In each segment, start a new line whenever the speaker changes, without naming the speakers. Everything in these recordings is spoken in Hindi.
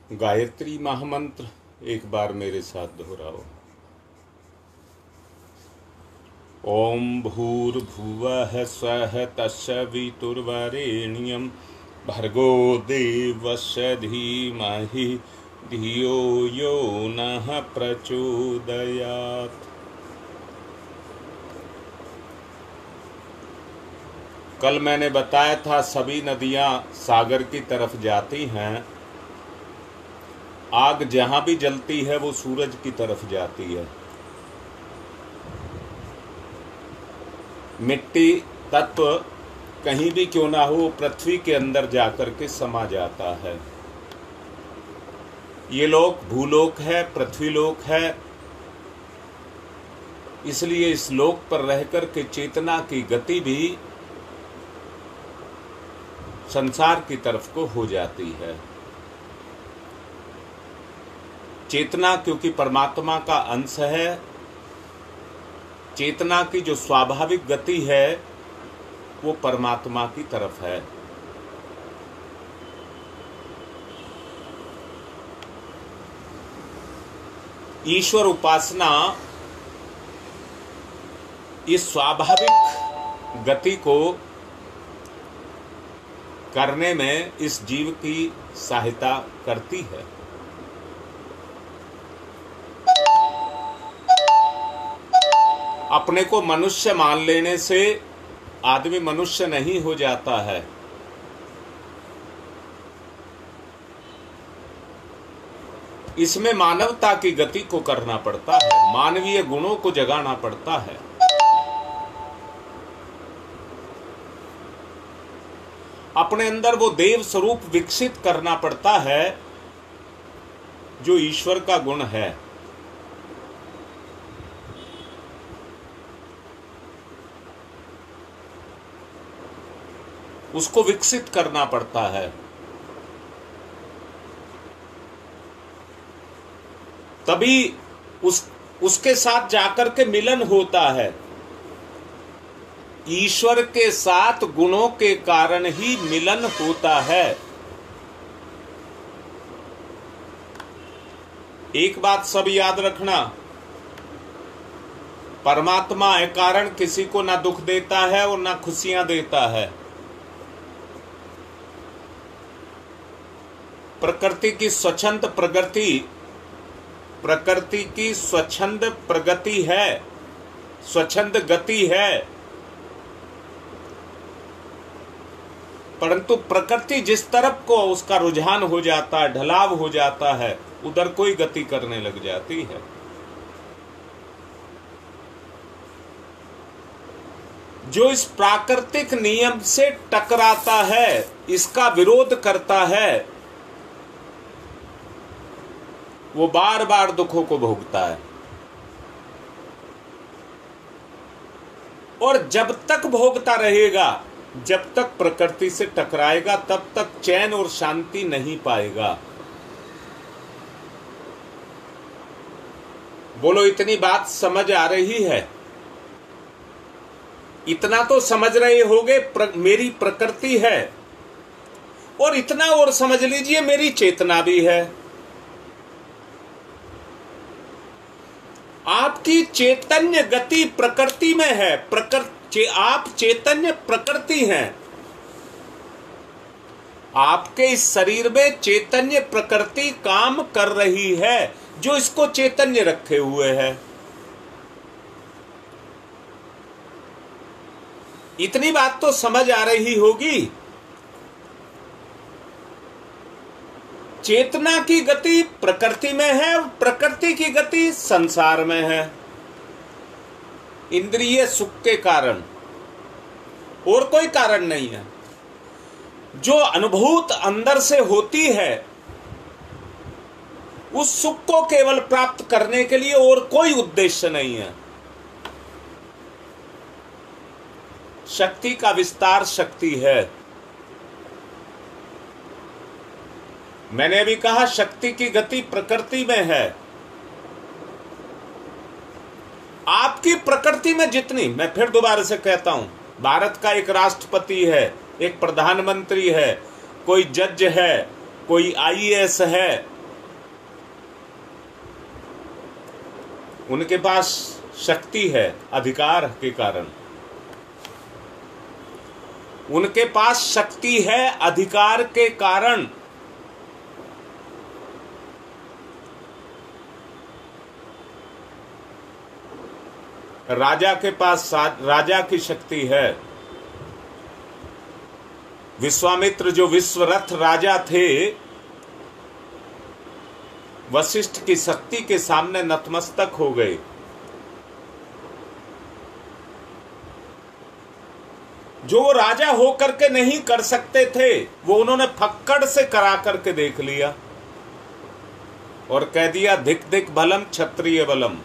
गायत्री महामंत्र एक बार मेरे साथ दोहराओ। ओम भूर्भुवः स्वः तत्सवितुर्वरेण्यं भर्गो देवस्य धीमहि धियो यो नः प्रचोदयात्। कल मैंने बताया था सभी नदियां सागर की तरफ जाती हैं। आग जहां भी जलती है वो सूरज की तरफ जाती है। मिट्टी तत्व कहीं भी क्यों ना हो पृथ्वी के अंदर जाकर के समा जाता है। ये लोक भूलोक है, पृथ्वीलोक है, इसलिए इस लोक पर रहकर के चेतना की गति भी संसार की तरफ को हो जाती है। चेतना क्योंकि परमात्मा का अंश है, चेतना की जो स्वाभाविक गति है वो परमात्मा की तरफ है। ईश्वर उपासना इस स्वाभाविक गति को करने में इस जीव की सहायता करती है। अपने को मनुष्य मान लेने से आदमी मनुष्य नहीं हो जाता है। इसमें मानवता की गति को करना पड़ता है, मानवीय गुणों को जगाना पड़ता है। अपने अंदर वो देव स्वरूप विकसित करना पड़ता है जो ईश्वर का गुण है। उसको विकसित करना पड़ता है। तभी उसके साथ जाकर के मिलन होता है। ईश्वर के साथ गुणों के कारण ही मिलन होता है। एक बात सब याद रखना, परमात्मा है कारण किसी को ना दुख देता है और ना खुशियां देता है। प्रकृति की स्वच्छंद प्रगति, प्रकृति की स्वच्छंद प्रगति है, स्वच्छंद गति है, परंतु प्रकृति जिस तरफ को उसका रुझान हो जाता है, ढलाव हो जाता है, उधर कोई गति करने लग जाती है। जो इस प्राकृतिक नियम से टकराता है, इसका विरोध करता है, वो बार बार दुखों को भोगता है। और जब तक भोगता रहेगा, जब तक प्रकृति से टकराएगा, तब तक चैन और शांति नहीं पाएगा। बोलो, इतनी बात समझ आ रही है? इतना तो समझ रहे होगे मेरी प्रकृति है, और इतना और समझ लीजिए मेरी चेतना भी है। आपकी चैतन्य गति प्रकृति में है। आप चैतन्य प्रकृति हैं। आपके इस शरीर में चैतन्य प्रकृति काम कर रही है, जो इसको चैतन्य रखे हुए है। इतनी बात तो समझ आ रही होगी। चेतना की गति प्रकृति में है, प्रकृति की गति संसार में है। इंद्रिय सुख के कारण, और कोई कारण नहीं है। जो अनुभूत अंदर से होती है, उस सुख को केवल प्राप्त करने के लिए और कोई उद्देश्य नहीं है। शक्ति का विस्तार शक्ति है। मैंने अभी कहा शक्ति की गति प्रकृति में है। आपकी प्रकृति में जितनी, मैं फिर दोबारा से कहता हूं, भारत का एक राष्ट्रपति है, एक प्रधानमंत्री है, कोई जज है, कोई आईएएस है, उनके पास शक्ति है अधिकार के कारण, उनके पास शक्ति है अधिकार के कारण। राजा के पास राजा की शक्ति है। विश्वामित्र जो विश्वरथ राजा थे, वशिष्ठ की शक्ति के सामने नतमस्तक हो गए। जो राजा होकर के नहीं कर सकते थे, वो उन्होंने फक्कड़ से करा करके देख लिया और कह दिया धिक धिक बलम क्षत्रिय बलम।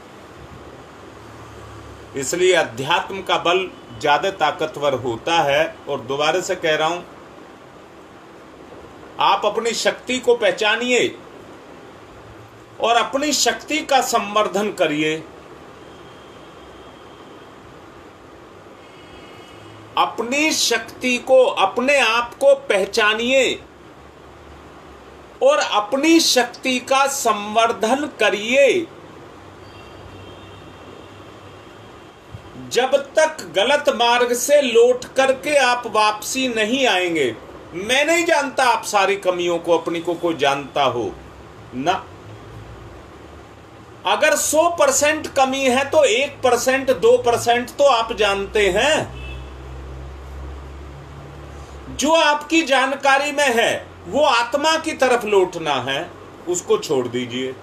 इसलिए अध्यात्म का बल ज्यादा ताकतवर होता है। और दोबारा से कह रहा हूं, आप अपनी शक्ति को पहचानिए और अपनी शक्ति का संवर्धन करिए। अपनी शक्ति को, अपने आप को पहचानिए और अपनी शक्ति का संवर्धन करिए। जब तक गलत मार्ग से लौट करके आप वापसी नहीं आएंगे, मैं नहीं जानता आप सारी कमियों को अपनी को कोई जानता हो ना। अगर 100% कमी है तो 1% 2% तो आप जानते हैं। जो आपकी जानकारी में है वो आत्मा की तरफ लौटना है, उसको छोड़ दीजिए।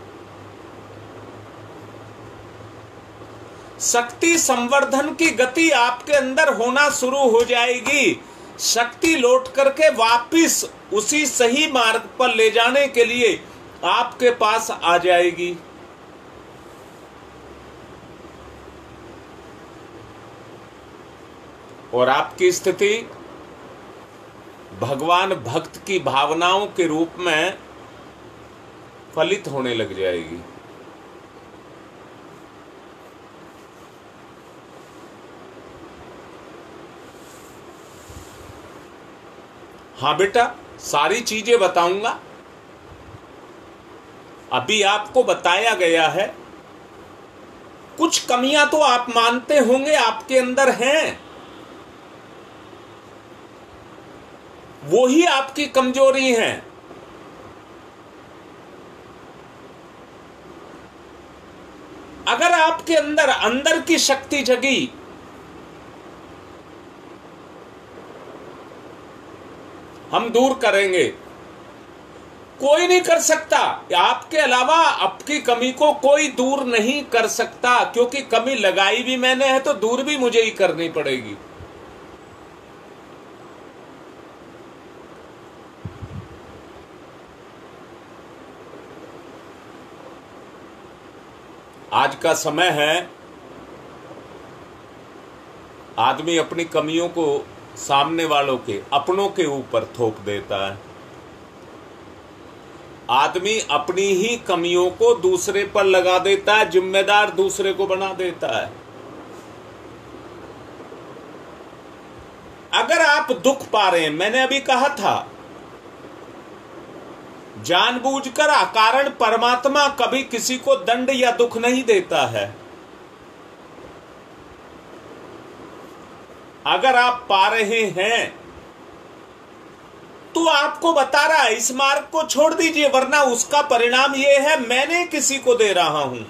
शक्ति संवर्धन की गति आपके अंदर होना शुरू हो जाएगी। शक्ति लौट करके वापिस उसी सही मार्ग पर ले जाने के लिए आपके पास आ जाएगी। और आपकी स्थिति भगवान भक्त की भावनाओं के रूप में फलित होने लग जाएगी। हाँ बेटा, सारी चीजें बताऊंगा। अभी आपको बताया गया है। कुछ कमियां तो आप मानते होंगे आपके अंदर हैं, वो ही आपकी कमजोरी है। अगर आपके अंदर की शक्ति जगी, हम दूर करेंगे। कोई नहीं कर सकता, आपके अलावा आपकी कमी को कोई दूर नहीं कर सकता, क्योंकि कमी लगाई भी मैंने है तो दूर भी मुझे ही करनी पड़ेगी। आज का समय है, आदमी अपनी कमियों को सामने वालों के, अपनों के ऊपर थोप देता है। आदमी अपनी ही कमियों को दूसरे पर लगा देता है, जिम्मेदार दूसरे को बना देता है। अगर आप दुख पा रहे हैं, मैंने अभी कहा था, जानबूझकर अकारण परमात्मा कभी किसी को दंड या दुख नहीं देता है। अगर आप पा रहे हैं तो आपको बता रहा है इस मार्ग को छोड़ दीजिए, वरना उसका परिणाम यह है मैंने किसी को दे रहा हूं।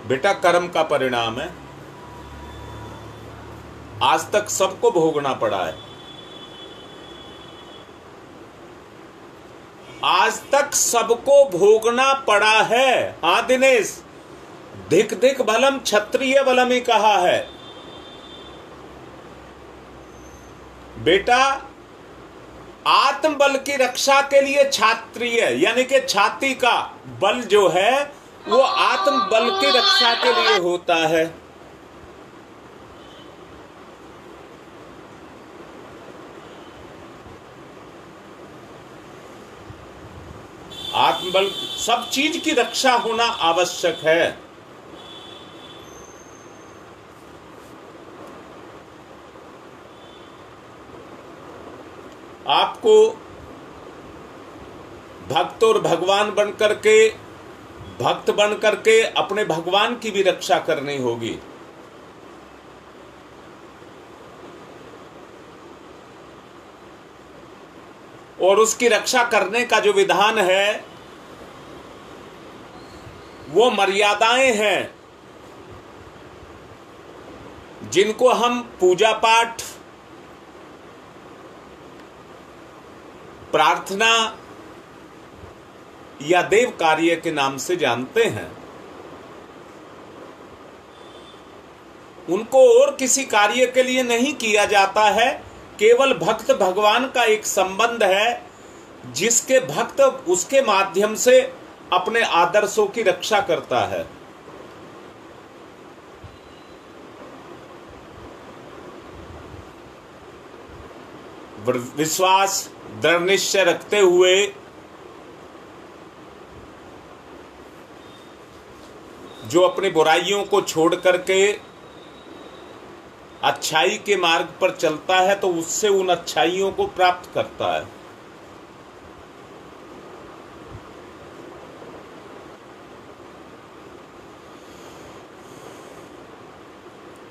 बेटा, कर्म का परिणाम है। आज तक सबको भोगना पड़ा है। आज तक सबको भोगना पड़ा है। हाँ दिनेश, धिक धिक बलम क्षत्रिय बलम ही कहा है। बेटा, आत्मबल की रक्षा के लिए क्षत्रिय यानी कि छाती का बल जो है वो आत्मबल की रक्षा के लिए होता है। आत्मबल, सब चीज की रक्षा होना आवश्यक है। आपको भक्त और भगवान बनकर के, भक्त बनकर के अपने भगवान की भी रक्षा करनी होगी। और उसकी रक्षा करने का जो विधान है वो मर्यादाएं हैं जिनको हम पूजा पाठ, प्रार्थना या देव कार्य के नाम से जानते हैं। उनको और किसी कार्य के लिए नहीं किया जाता है, केवल भक्त भगवान का एक संबंध है जिसके भक्त उसके माध्यम से अपने आदर्शों की रक्षा करता है। विश्वास, दृढ़ निश्चय रखते हुए जो अपनी बुराइयों को छोड़ करके अच्छाई के मार्ग पर चलता है तो उससे उन अच्छाइयों को प्राप्त करता है।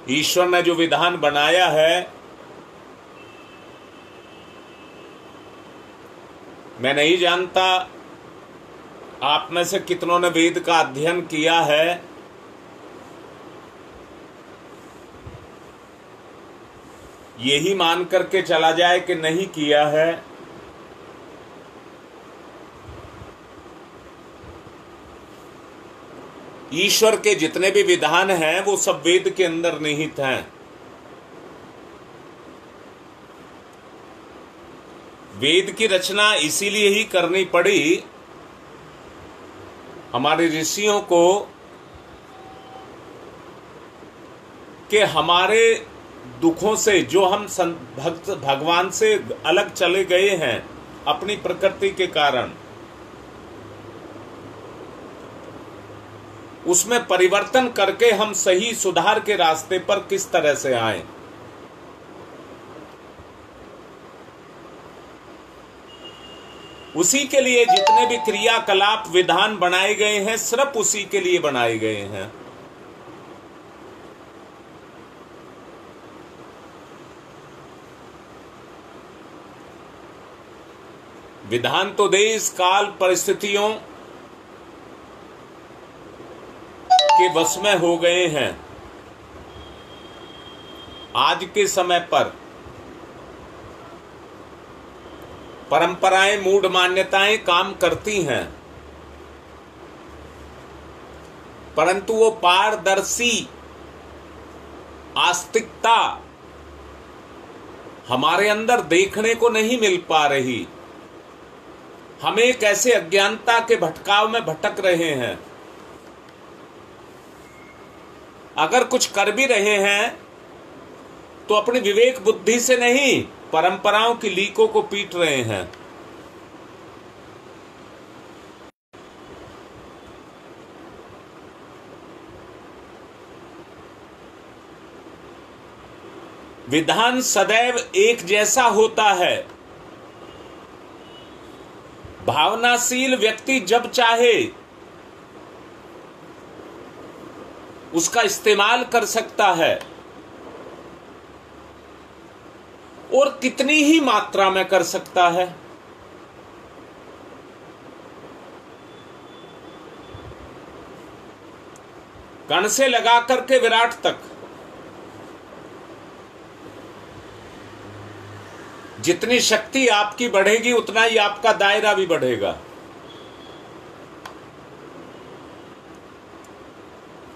ईश्वर ने जो विधान बनाया है, मैं नहीं जानता आप में से कितनों ने वेद का अध्ययन किया है। यही मान करके चला जाए कि नहीं किया है। ईश्वर के जितने भी विधान हैं वो सब वेद के अंदर निहित हैं। वेद की रचना इसीलिए ही करनी पड़ी हमारे ऋषियों को कि हमारे दुखों से, जो हम भक्त भगवान से अलग चले गए हैं अपनी प्रकृति के कारण, उसमें परिवर्तन करके हम सही सुधार के रास्ते पर किस तरह से आएं। उसी के लिए जितने भी क्रियाकलाप विधान बनाए गए हैं सिर्फ उसी के लिए बनाए गए हैं। विधान तो देश काल परिस्थितियों के वश में हो गए हैं। आज के समय पर परंपराएं, मूढ़ मान्यताएं काम करती हैं, परंतु वो पारदर्शी आस्तिकता हमारे अंदर देखने को नहीं मिल पा रही। हम एक ऐसे अज्ञानता के भटकाव में भटक रहे हैं। अगर कुछ कर भी रहे हैं तो अपनी विवेक बुद्धि से नहीं, परंपराओं की लीकों को पीट रहे हैं। विधान सदैव एक जैसा होता है। भावनाशील व्यक्ति जब चाहे उसका इस्तेमाल कर सकता है और कितनी ही मात्रा में कर सकता है। कण से लगा करके विराट तक जितनी शक्ति आपकी बढ़ेगी उतना ही आपका दायरा भी बढ़ेगा।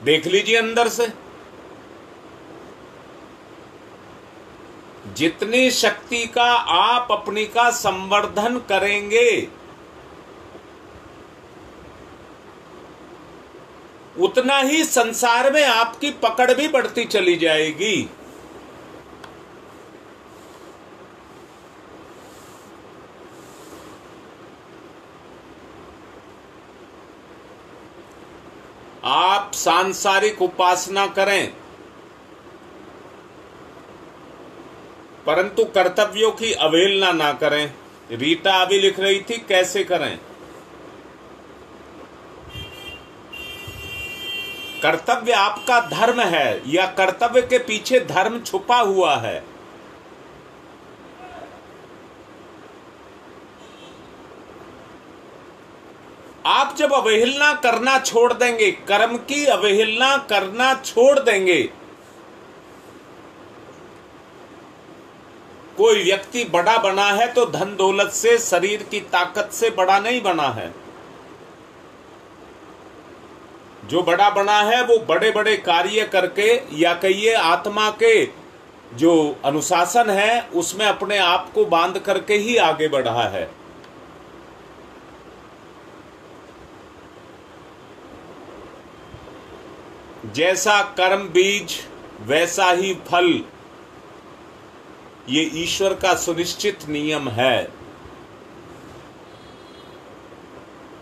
देख लीजिए अंदर से, जितनी शक्ति का आप अपनी का संवर्धन करेंगे उतना ही संसार में आपकी पकड़ भी बढ़ती चली जाएगी। आप सांसारिक उपासना करें परंतु कर्तव्यों की अवहेलना ना करें। रीटा अभी लिख रही थी कैसे करें। कर्तव्य आपका धर्म है या कर्तव्य के पीछे धर्म छुपा हुआ है? आप जब अवहेलना करना छोड़ देंगे, कर्म की अवहेलना करना छोड़ देंगे, कोई व्यक्ति बड़ा बना है तो धन दौलत से, शरीर की ताकत से बड़ा नहीं बना है। जो बड़ा बना है वो बड़े बड़े कार्य करके, या कहिए आत्मा के जो अनुशासन है उसमें अपने आप को बांध करके ही आगे बढ़ा है। जैसा कर्म बीज वैसा ही फल, ये ईश्वर का सुनिश्चित नियम है।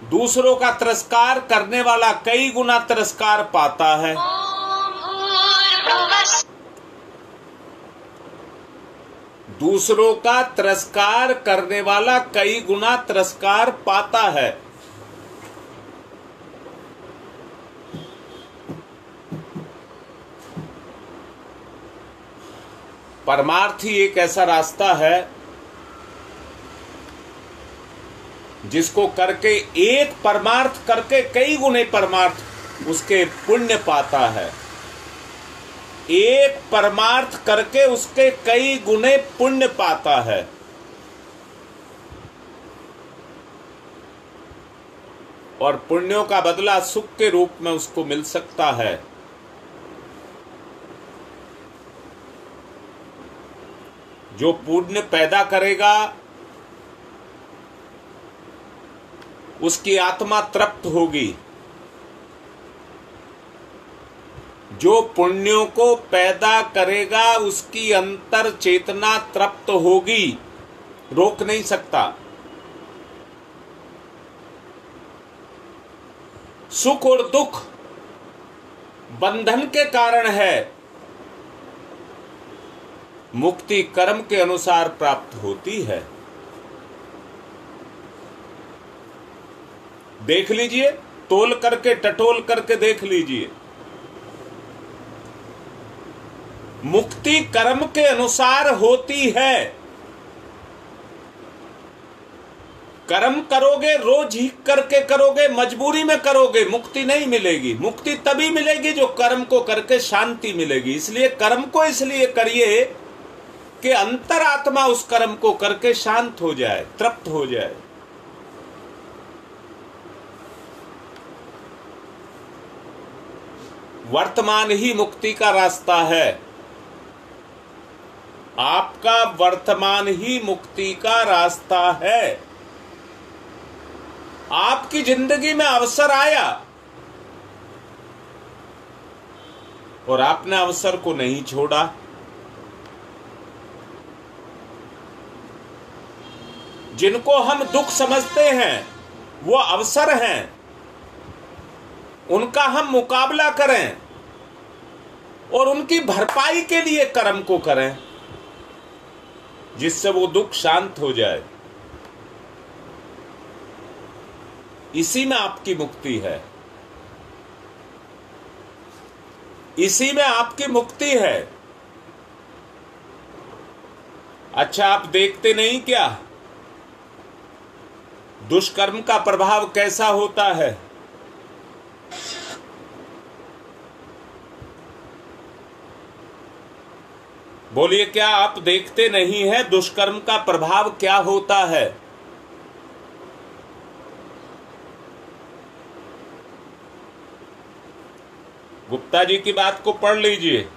दूसरों का तिरस्कार करने वाला कई गुना तिरस्कार पाता है। दूसरों का तिरस्कार करने वाला कई गुना तिरस्कार पाता है। परमार्थ ही एक ऐसा रास्ता है जिसको करके, एक परमार्थ करके कई गुने परमार्थ उसके पुण्य पाता है। एक परमार्थ करके उसके कई गुने पुण्य पाता है। और पुण्यों का बदला सुख के रूप में उसको मिल सकता है। जो पुण्य पैदा करेगा उसकी आत्मा तृप्त होगी। जो पुण्यों को पैदा करेगा उसकी अंतर चेतना तृप्त होगी, रोक नहीं सकता। सुख और दुख बंधन के कारण है, मुक्ति कर्म के अनुसार प्राप्त होती है। देख लीजिए, तोल करके टटोल करके देख लीजिए। मुक्ति कर्म के अनुसार होती है। कर्म करोगे, रोज ही करके करोगे, मजबूरी में करोगे, मुक्ति नहीं मिलेगी। मुक्ति तभी मिलेगी जो कर्म को करके शांति मिलेगी। इसलिए कर्म को इसलिए करिए कि अंतरात्मा उस कर्म को करके शांत हो जाए, तृप्त हो जाए। वर्तमान ही मुक्ति का रास्ता है। आपका वर्तमान ही मुक्ति का रास्ता है। आपकी जिंदगी में अवसर आया और आपने अवसर को नहीं छोड़ा। जिनको हम दुख समझते हैं वो अवसर हैं, उनका हम मुकाबला करें और उनकी भरपाई के लिए कर्म को करें, जिससे वो दुख शांत हो जाए। इसी में आपकी मुक्ति है, इसी में आपकी मुक्ति है। अच्छा, आप देखते नहीं क्या दुष्कर्म का प्रभाव कैसा होता है? बोलिए, क्या आप देखते नहीं है दुष्कर्म का प्रभाव क्या होता है? गुप्ता जी की बात को पढ़ लीजिए।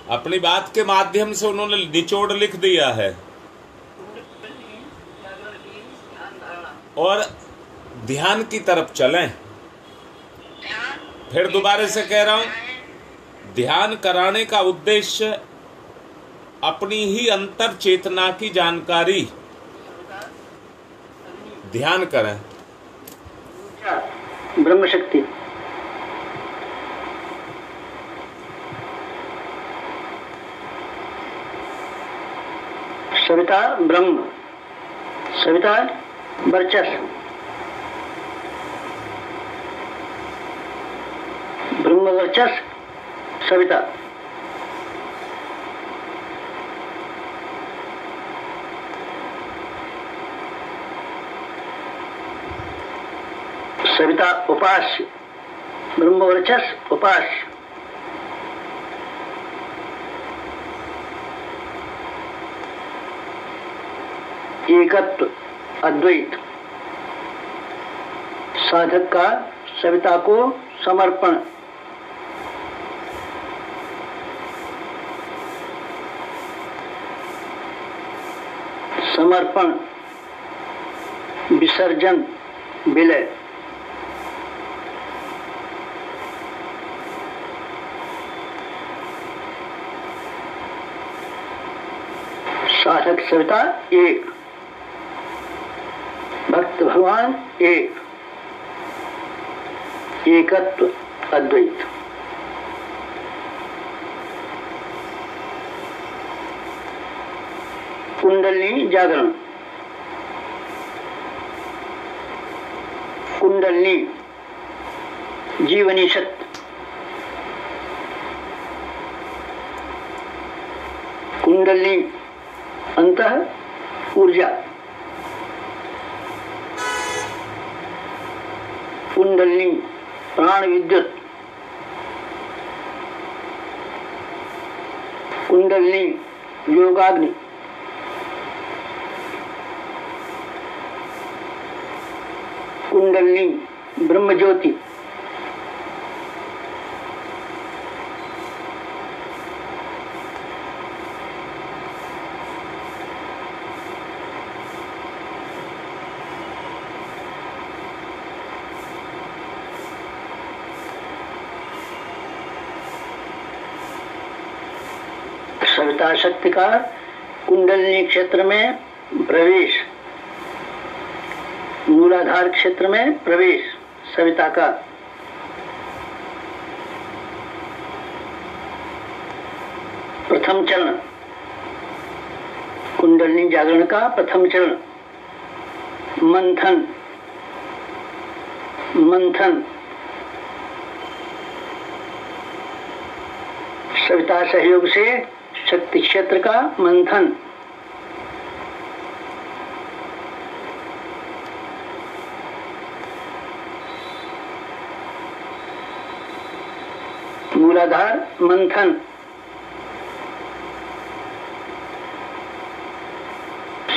अपनी बात के माध्यम से उन्होंने निचोड़ लिख दिया है। और ध्यान की तरफ चलें। फिर दोबारा से कह रहा हूं, ध्यान कराने का उद्देश्य अपनी ही अंतर चेतना की जानकारी। ध्यान करें।
ब्रह्म शक्ति, सविता ब्रह्म, सविता वर्चस्व, ब्रह्मवर्चस सविता। सविता उपास्य, ब्रह्मवर्चस उपास्य। एकत्व अद्वैत, साधक का सविता को समर्पण। समर्पण विसर्जन विलय। साधक सविता एक, भक्त भगवान एक, एकत्व अद्वैत। कुंडलिनी जागरण। कुंडलिनी जीवनी शक्ति। कुंडलिनी अंतः ऊर्जा। कुंडलिनी प्राण विद्युत। कुंडलिनी योगाग्नि। कुंडलिनी ब्रह्म ज्योति। सविता शक्ति का कुंडलिनी क्षेत्र में प्रवेश, मूलाधार क्षेत्र में प्रवेश सविता का। प्रथम चरण कुंडलिनी जागरण का प्रथम चरण मंथन। मंथन सविता सहयोग से शक्ति क्षेत्र का मंथन। मूलाधार मंथन।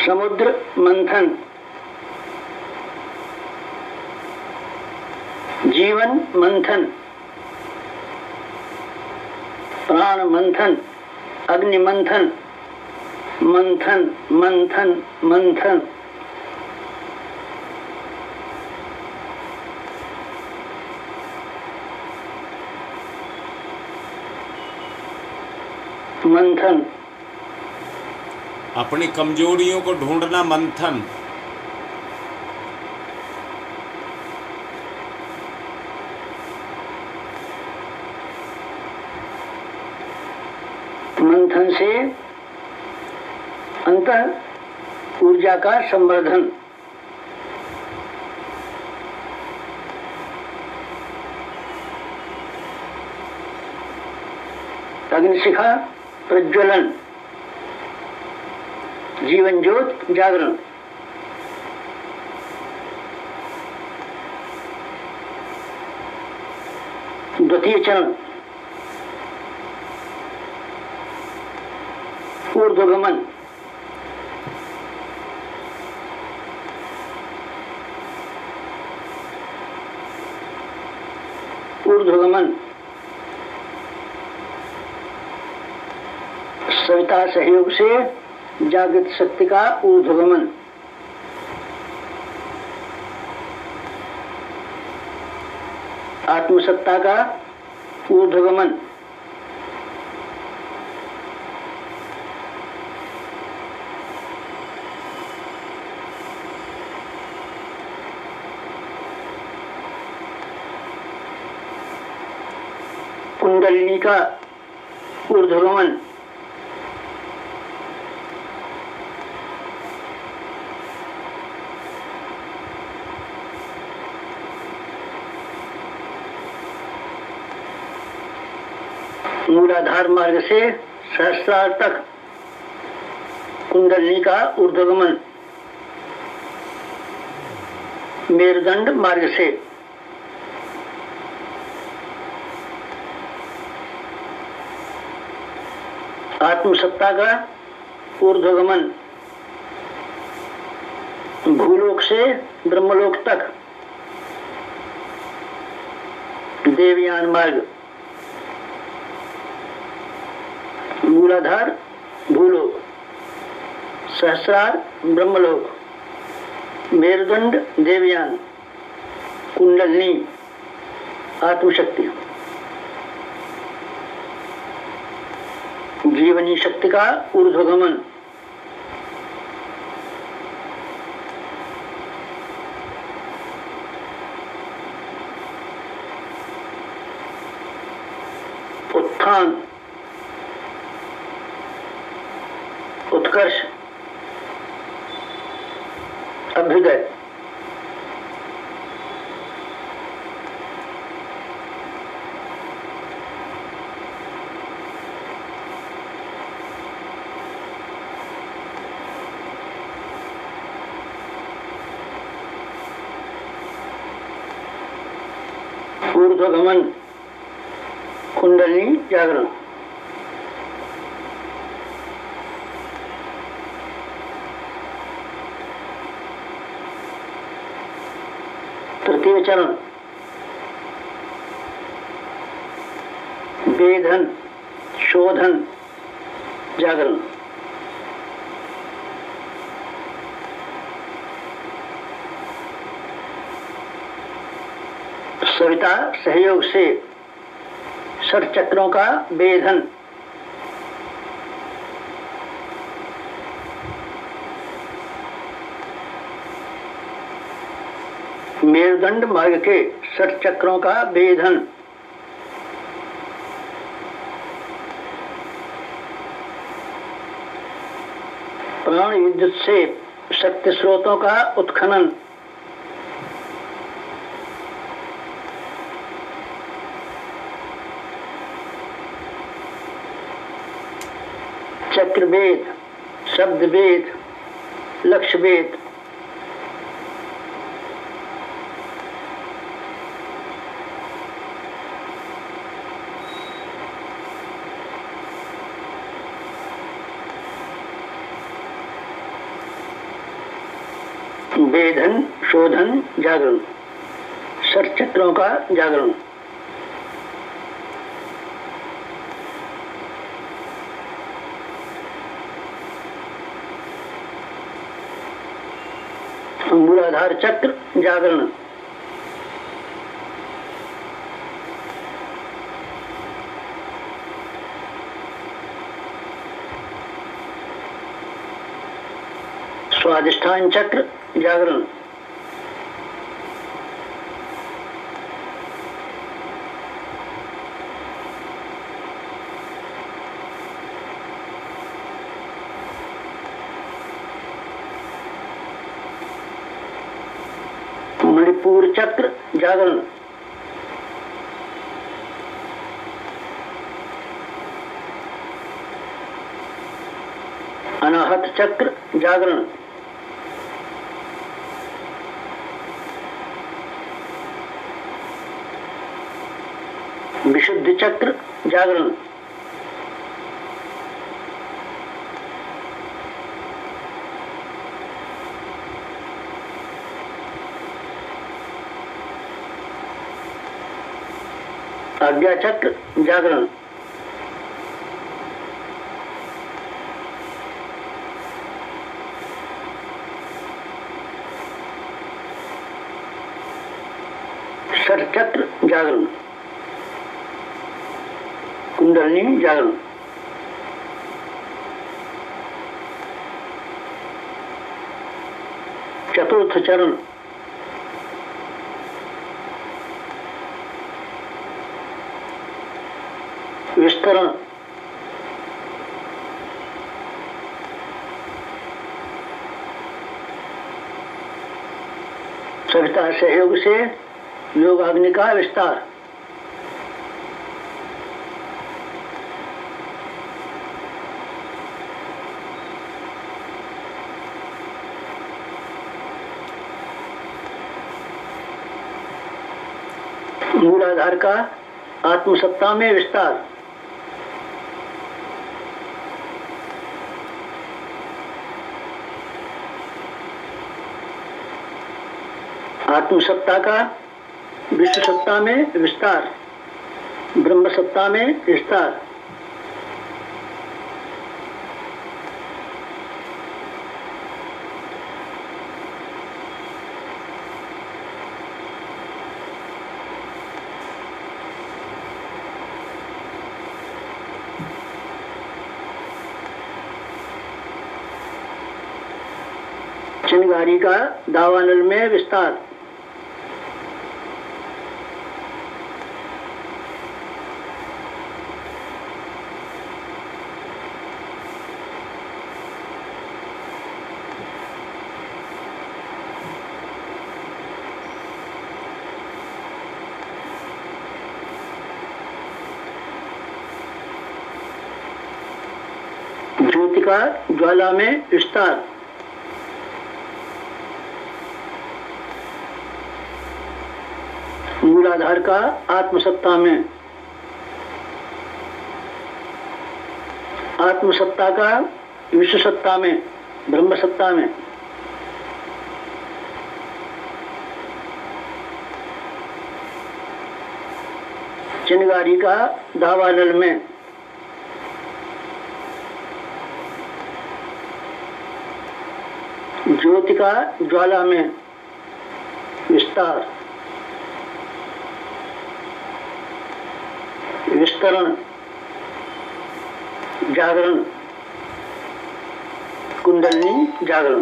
समुद्र मंथन। जीवन मंथन। प्राण मंथन। अग्नि मंथन। मंथन मंथन मंथन। मंथन
अपनी कमजोरियों को ढूंढना। मंथन
मंथन से अंतः ऊर्जा का संवर्धन। अग्निशिखा प्रज्वलन। जीवन ज्योत जागरण। द्वितीय चरण ऊर्ध्वगमन। ऊर्ध्वगमन सविता सहयोग से जागृत शक्ति का ऊर्ध्वगमन। आत्मसत्ता का ऊर्ध्वगमन। कुंडलिनी का ऊर्ध्वगमन। मूलाधार मार्ग से सहस्रार तक कुंडलिनी का ऊर्ध्वगमन, मेरुदंड मार्ग से आत्मसत्ता का ऊर्ध्वगमन, भूलोक से ब्रह्मलोक तक देवयान मार्ग, मूलाधार भूलोक, सहस्रार ब्रह्मलोक, मेरुदंड देवयान, कुंडलिनी आत्मशक्ति, जीवनी शक्ति का ऊर्ध्वगमन, उत्थान, उत्कर्ष, अभ्युदय, ऊर्ध्वगमन, कुंडलिनी जागरण। तृतीय चरण वेधन, शोधन, जागरण। सविता सहयोग से षट चक्रों का वेधन, मेरुदंड मार्ग के षट चक्रों का वेधन, प्राण विद्युत से शक्ति स्रोतों का उत्खनन, चक्रवेद, शब्दवेद, लक्ष्यवेद, वेधन, शोधन, जागरण, षट चक्रों का जागरण। मूलाधार चक्र जागरण, स्वादिष्ठान चक्र जागरण, मणिपुर चक्र जागरण, अनाहत चक्र जागरण, विशुद्धि चक्र जागरण, आज्ञा चक्र जागरण, षट चक्र जागरण, कुंडलिनी जागरण। चतुर्थ चरण विस्तरण, सविता सहयोग से योगाग्नि का विस्तार, मूलाधार का आत्मसत्ता में विस्तार। आत्मसत्ता का विश्व सत्ता में विस्तार, ब्रह्म सत्ता में विस्तार। चिंगारी का दावानल में विस्तार। ज्योति का ज्वाला में विस्तार। मूलाधार का आत्मसत्ता में, आत्मसत्ता का विश्व सत्ता में, ब्रह्म सत्ता में। चिंगारी का दावानल में, ज्योति का ज्वाला में विस्तार, विस्तरण, जागरण, कुंडलिनी जागरण।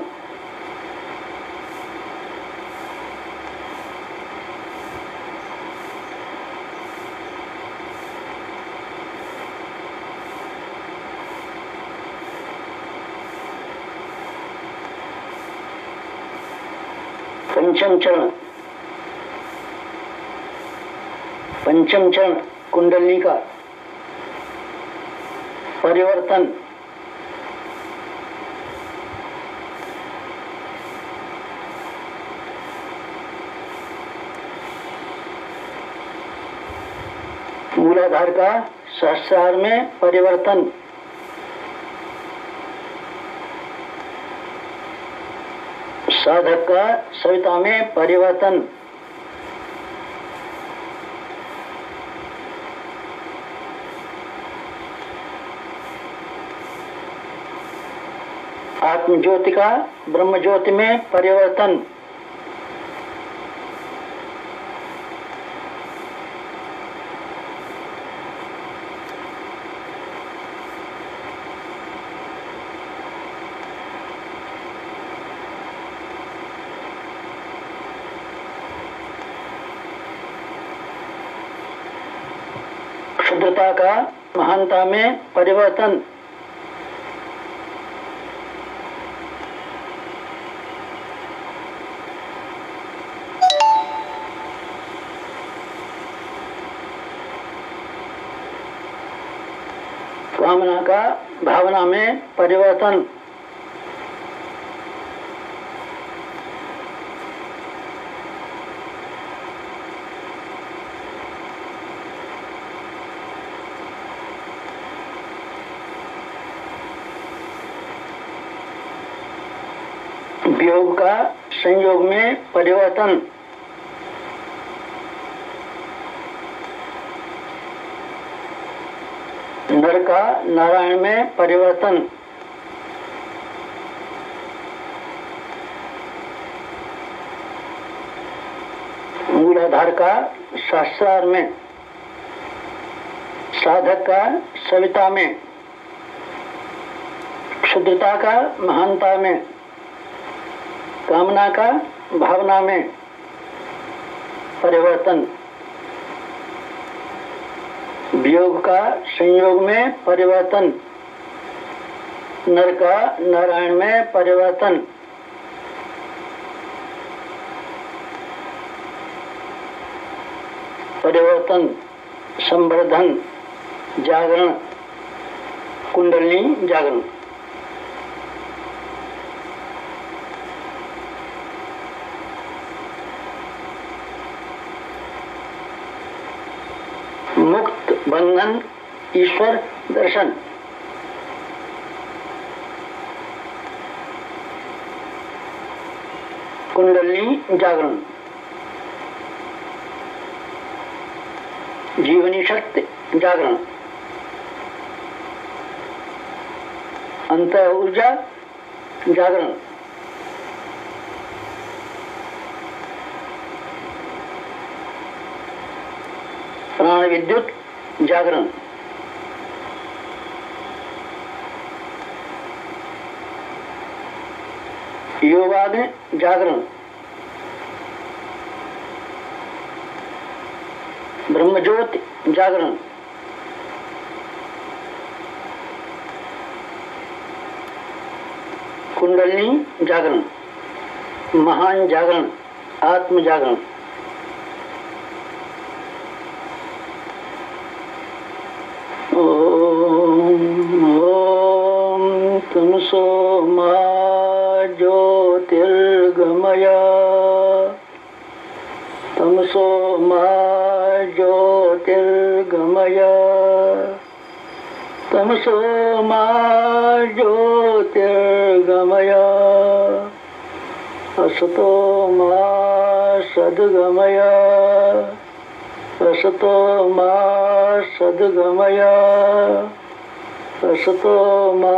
पंचम चरण, पंचम चरण कुंडलिनी का परिवर्तन, मूलाधार का सहस्रार में परिवर्तन, साधक का सविता में परिवर्तन, आत्म ज्योति का ब्रह्म ज्योति में परिवर्तन, क्षुद्रता का महानता में परिवर्तन, कामना का भावना में परिवर्तन, वियोग का संयोग में परिवर्तन, नर का नारायण में परिवर्तन, मूलाधार का सहस्रार में, साधक का सविता में, क्षुद्रता का महानता में, कामना का भावना में परिवर्तन, वियोग का संयोग में परिवर्तन, नर का नारायण में परिवर्तन, परिवर्तन, संवर्धन, जागरण, कुंडलिनी जागरण। उल्लंघन, ईश्वर दर्शन। कुंडलिनी जागरण, जीवनी शक्ति जागरण, अंत ऊर्जा जागरण, प्राण विद्युत जागरण, योगाग्नि जागरण, ब्रह्मज्योति जागरण, कुंडलिनी जागरण, महान जागरण, आत्म जागरण। ओम तमसो मा ज्योतिर्गमय, तमसो मा ज्योतिर्गमय, तमसो मा ज्योतिर्गमय, असतो मा सद्गमय, असतो मा सद्गमय, असतो मा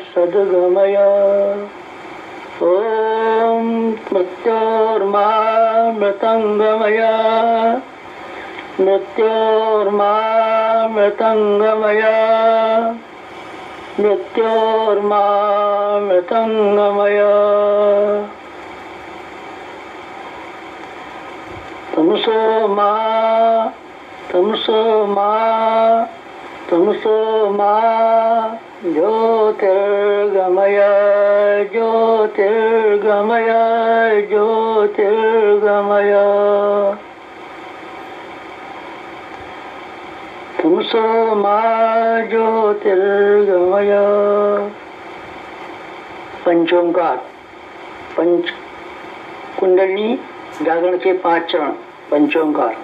सद्गमय। ओम मृत्योर्मा मृतंगमय, मृत्योर्मा मृतंगमय, मृत्योर्मा मृतंगमय। तमसो मा, तमसो मा, तमसो मा ज्योतिर्गमय, ज्योतिर्गमय, ज्योतिर्गमय। तमसो मा ज्योतिर्गमय। पंचोंकार, पंच कुंडली जागरण के 5 चरण। पंचोंकार।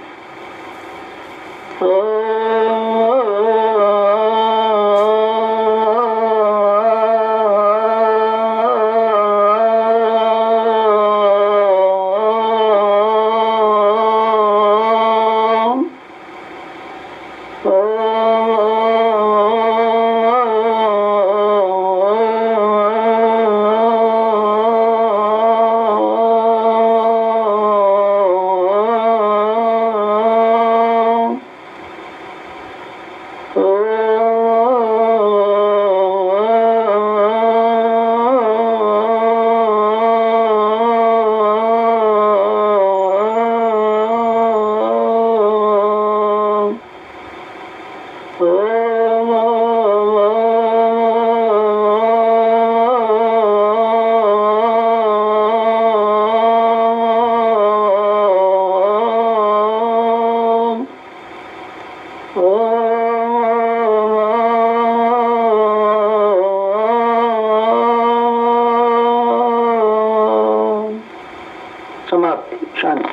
समाप्ति शांति,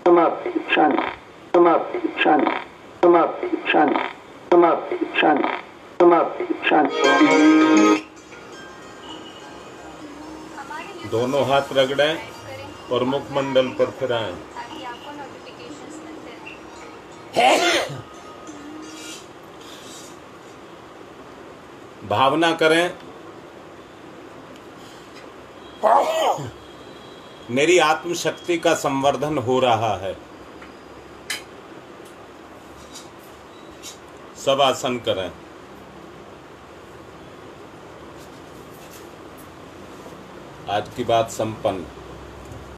समाप्ति शांति, समाप्ति शांति, समाप्ति शांति, समाप्ति शांति, समाप्ति शांति।
दोनों हाथ रगड़ें और मुखमंडल पर फिराएं। भावना करें मेरी आत्मशक्ति का संवर्धन हो रहा है। सब आसन करें। आज की बात संपन्न।